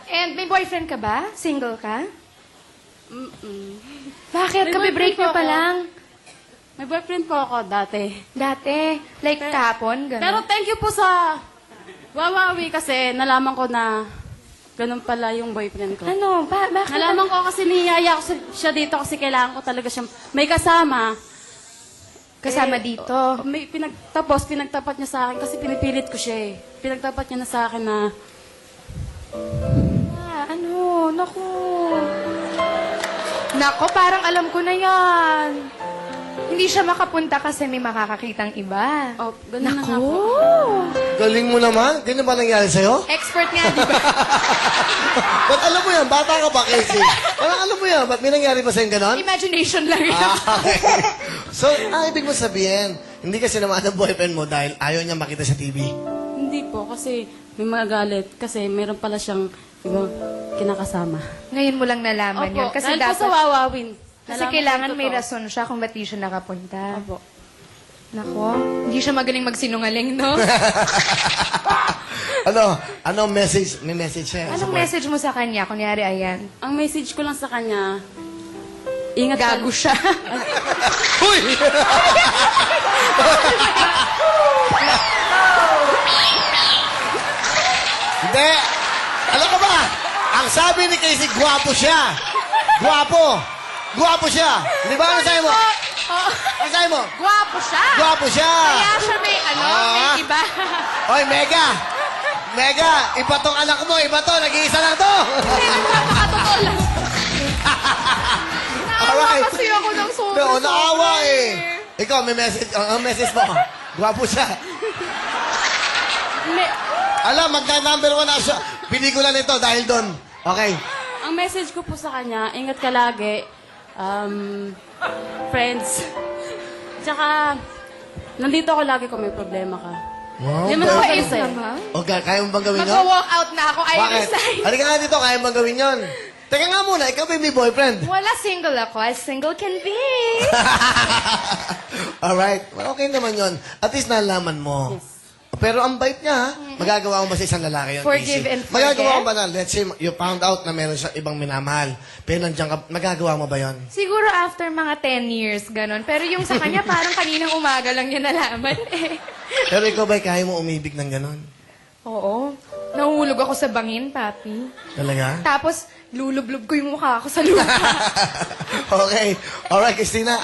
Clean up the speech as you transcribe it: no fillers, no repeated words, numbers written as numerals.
And may boyfriend ka ba? Single ka? Bakit? May Kabe-break boyfriend niyo pa po ako. lang. May boyfriend po ako dati. Dati. Like kahapon, gano'n. Pero thank you po sa Wawawi kasi nalaman ko na ganun pala yung boyfriend ko. Ano? Bakit? Nalaman ko kasi niyaya ko siya dito kasi kailangan ko talaga siyang may kasama. Kasama Eh, dito. May pinagtapat niya sa akin kasi pinipilit ko siya eh. Pinagtapat niya na sa akin na Ano? Naku. Nako, parang alam ko na yan. Hindi siya makapunta kasi may makakakitang iba. oh, ganun na Naku. nga po. Galing mo naman. Ganyan ba nangyari sa'yo? Expert nga, di ba? Ba't alam mo yan? Bata ka pa, Casey. Parang alam mo yan. Ba't may nangyari ba sa'yo ganon? Imagination lang yan. Okay. So, ibig mo sabihin, hindi kasi naman ang boyfriend mo dahil ayaw niya makita sa TV. Hindi po kasi may magagalit kasi meron pala siyang ibang kinakasama. Ngayon mo lang nalaman yun. Kasi dahil po dapat, sa Wawawin. kasi Nalaman kailangan ko may totoo. rason siya kung ba't di siya nakapunta. Opo. Nako, hindi siya magaling magsinungaling, no? Ano message? May message siya. Anong message mo sa kanya? Kunyari, ayan. Ang message ko lang sa kanya, ingat Gago siya. Uy! Hindi. Alam ka ba? Ang sabi ni Casey, gwapo siya. Gwapo. Gwapo siya. Di ba? Ano sabi mo? Ano sabi mo? Gwapo siya. Gwapo siya. Kaya siya may, may iba. Oy, Mega. Mega, iba tong anak mo. Iba to. Nag-iisa lang to. Napakatotoo lang. Naawa Alright. kasi ako ng sobra. No, naawa eh. Ikaw, may message. Ang message mo. Gwapo siya. Alam, magka-number 1 na siya. Pelikula nito dahil doon. Okay. Ang message ko po sa kanya, ingat ka lagi. Friends. Tsaka, nandito ako lagi kung may problema ka. Wow, Hindi mo na ako Wait isa. naman. Okay, kaya mo bang gawin yun? Mag-walk out na ako. I Bakit? resign. Halika nga dito, kaya mo bang gawin yun? Teka nga muna, ikaw may boyfriend. Wala, single ako. As single can be. Alright. Well, okay naman yun. At least nalaman mo. Yes. Pero ang bait niya, ha? Magagawa mo ba sa isang lalaki yun, Forgive Casey? and forget? Magagawa mo ba na, let's say, you found out na meron siya ibang minamahal. Pero nandiyan ka, magagawa mo ba yun? Siguro after mga 10 years, ganon. Pero yung sa kanya, parang kaninang umaga lang niya nalaman eh. Pero ikaw ba'y kaya mo umibig ng ganon? Oo. Nahulog ako sa bangin, papi. Talaga? Tapos, lulublob ko yung mukha ko sa lupa. Okay. Alright, Christina.